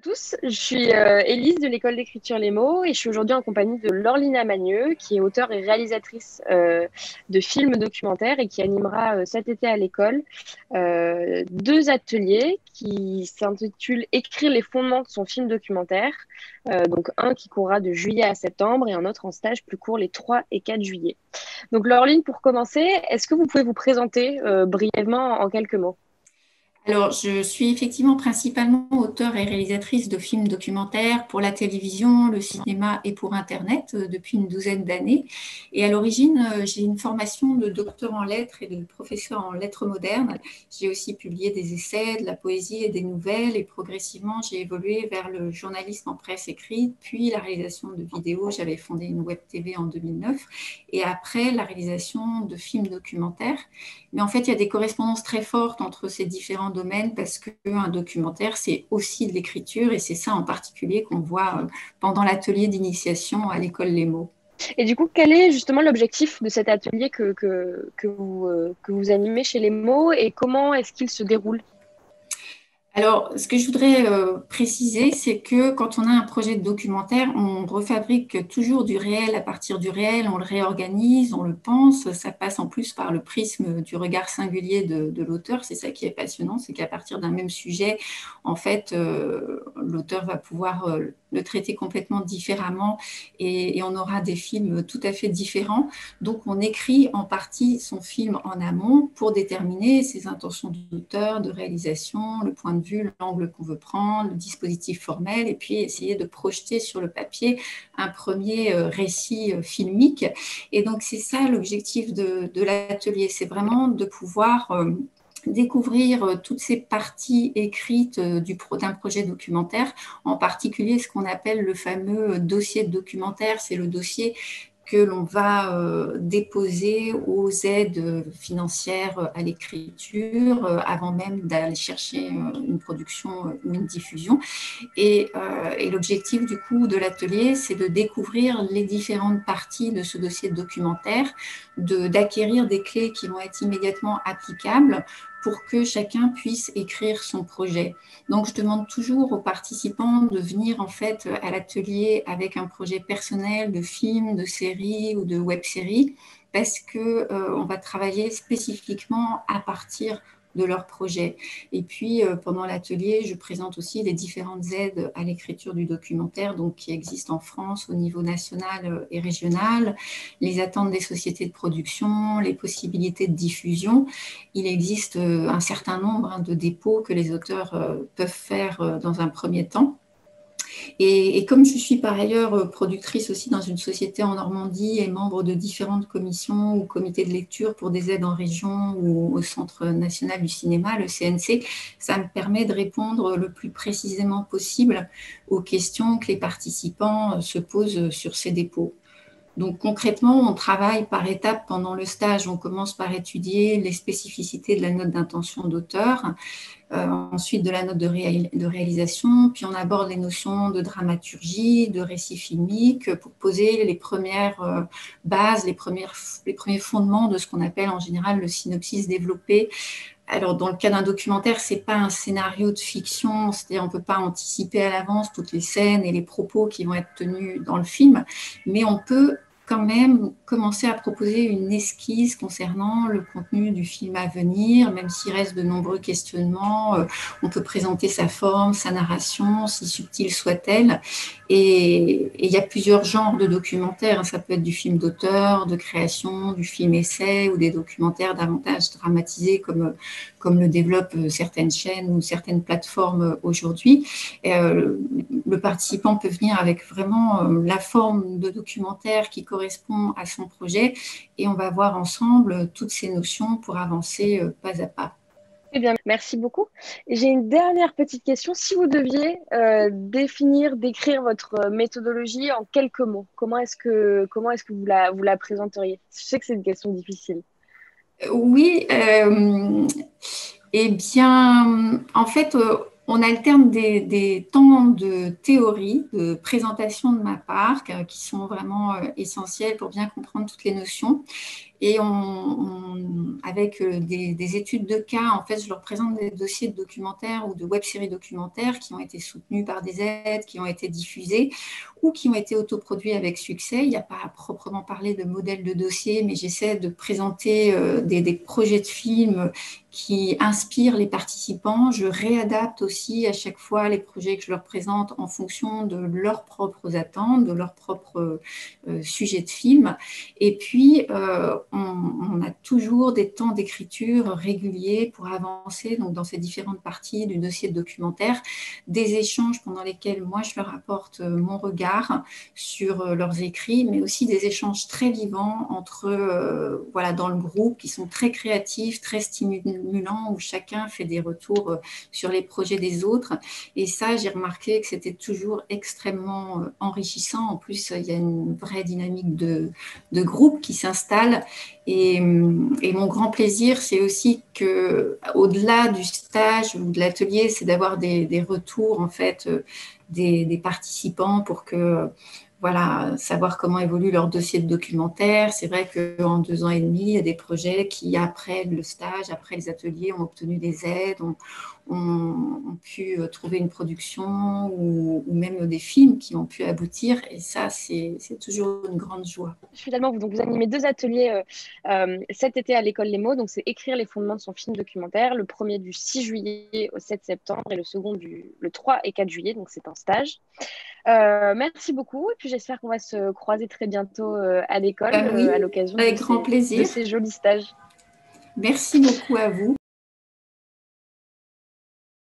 Tous, je suis Élise de l'école d'écriture Les Mots et je suis aujourd'hui en compagnie de Laurelina Magneux, qui est auteure et réalisatrice de films documentaires et qui animera cet été à l'école deux ateliers qui s'intitulent Écrire les fondements de son film documentaire. Donc un qui courra de juillet à septembre et un autre en stage plus court les 3 et 4 juillet. Donc Laureline, pour commencer, est-ce que vous pouvez vous présenter brièvement en quelques mots? Alors, je suis effectivement principalement auteure et réalisatrice de films documentaires pour la télévision, le cinéma et pour Internet depuis une douzaine d'années. Et à l'origine, j'ai une formation de docteur en lettres et de professeur en lettres modernes. J'ai aussi publié des essais, de la poésie et des nouvelles. Et progressivement, j'ai évolué vers le journalisme en presse écrite, puis la réalisation de vidéos. J'avais fondé une web TV en 2009. Et après, la réalisation de films documentaires. Mais en fait, il y a des correspondances très fortes entre ces différents domaines parce qu'un documentaire, c'est aussi de l'écriture et c'est ça en particulier qu'on voit pendant l'atelier d'initiation à l'école Les Mots. Et du coup, quel est justement l'objectif de cet atelier que vous animez chez les mots et comment est-ce qu'il se déroule? Alors, ce que je voudrais préciser, c'est que quand on a un projet de documentaire, on refabrique toujours du réel à partir du réel, on le réorganise, on le pense. Ça passe en plus par le prisme du regard singulier de l'auteur. C'est ça qui est passionnant, c'est qu'à partir d'un même sujet, en fait, l'auteur va pouvoir le traiter complètement différemment et on aura des films tout à fait différents. Donc, on écrit en partie son film en amont pour déterminer ses intentions d'auteur, de réalisation, le point de vue, l'angle qu'on veut prendre, le dispositif formel, et puis essayer de projeter sur le papier un premier récit filmique. Et donc, c'est ça l'objectif de l'atelier, c'est vraiment de pouvoir découvrir toutes ces parties écrites d'un projet documentaire, en particulier ce qu'on appelle le fameux dossier de documentaire, c'est le dossier que l'on va déposer aux aides financières à l'écriture avant même d'aller chercher une production ou une diffusion. Et l'objectif du coup de l'atelier, c'est de découvrir les différentes parties de ce dossier de documentaire, d'acquérir des clés qui vont être immédiatement applicables pour que chacun puisse écrire son projet. Donc, je demande toujours aux participants de venir en fait à l'atelier avec un projet personnel de film, de série ou de web-série parce que on va travailler spécifiquement à partir de leur projet. Et puis, pendant l'atelier, je présente aussi les différentes aides à l'écriture du documentaire, donc qui existent en France au niveau national et régional, les attentes des sociétés de production, les possibilités de diffusion. Il existe un certain nombre de dépôts que les auteurs peuvent faire dans un premier temps. Et comme je suis par ailleurs productrice aussi dans une société en Normandie et membre de différentes commissions ou comités de lecture pour des aides en région ou au Centre national du cinéma, le CNC, ça me permet de répondre le plus précisément possible aux questions que les participants se posent sur ces dépôts. Donc concrètement, on travaille par étapes pendant le stage. On commence par étudier les spécificités de la note d'intention d'auteur, ensuite de la note de réalisation, puis on aborde les notions de dramaturgie, de récit filmique pour poser les premières bases, les premiers fondements de ce qu'on appelle en général le synopsis développé. Alors, dans le cas d'un documentaire, ce n'est pas un scénario de fiction, c'est-à-dire on ne peut pas anticiper à l'avance toutes les scènes et les propos qui vont être tenus dans le film, mais on peut quand même commencer à proposer une esquisse concernant le contenu du film à venir, même s'il reste de nombreux questionnements. On peut présenter sa forme, sa narration, si subtile soit-elle. Et il y a plusieurs genres de documentaires. Ça peut être du film d'auteur, de création, du film essai ou des documentaires davantage dramatisés comme le développent certaines chaînes ou certaines plateformes aujourd'hui. Le participant peut venir avec vraiment la forme de documentaire qui correspond à son projet et on va voir ensemble toutes ces notions pour avancer pas à pas. Eh bien, merci beaucoup. Et j'ai une dernière petite question. Si vous deviez décrire votre méthodologie en quelques mots, comment est-ce que vous la présenteriez? Je sais que c'est une question difficile. Oui, eh bien, en fait, On alterne des temps de théorie, de présentation de ma part, qui sont vraiment essentiels pour bien comprendre toutes les notions. Et avec des études de cas, en fait, je leur présente des dossiers de documentaires ou de web-séries documentaires qui ont été soutenus par des aides, qui ont été diffusés ou qui ont été autoproduits avec succès. Il n'y a pas à proprement parler de modèle de dossier, mais j'essaie de présenter des projets de films qui inspirent les participants. Je réadapte aussi à chaque fois les projets que je leur présente en fonction de leurs propres attentes, de leurs propres sujets de film. Et puis, on a toujours des temps d'écriture réguliers pour avancer donc, dans ces différentes parties du dossier de documentaire, des échanges pendant lesquels moi, je leur apporte mon regard sur leurs écrits, mais aussi des échanges très vivants entre, voilà, dans le groupe, qui sont très créatifs, très stimulants, où chacun fait des retours sur les projets des autres. Et ça, j'ai remarqué que c'était toujours extrêmement enrichissant. En plus, il y a une vraie dynamique de groupe qui s'installe. Et mon grand plaisir, c'est aussi que, au-delà du stage ou de l'atelier, c'est d'avoir des retours en fait des participants pour que voilà, savoir comment évolue leur dossier de documentaire. C'est vrai qu'en 2 ans et demi, il y a des projets qui, après le stage, après les ateliers, ont obtenu des aides, ont pu trouver une production ou même des films qui ont pu aboutir. Et ça, c'est toujours une grande joie. Finalement, donc vous animez 2 ateliers cet été à l'école Les Mots. Donc, c'est écrire les fondements de son film documentaire. Le premier du 6 juillet au 7 septembre et le second le 3 et 4 juillet. Donc, c'est un stage. Merci beaucoup. Et puis, j'espère qu'on va se croiser très bientôt à l'école Ben oui, à l'occasion avec grand de plaisir. ces jolis stages. Merci beaucoup à vous.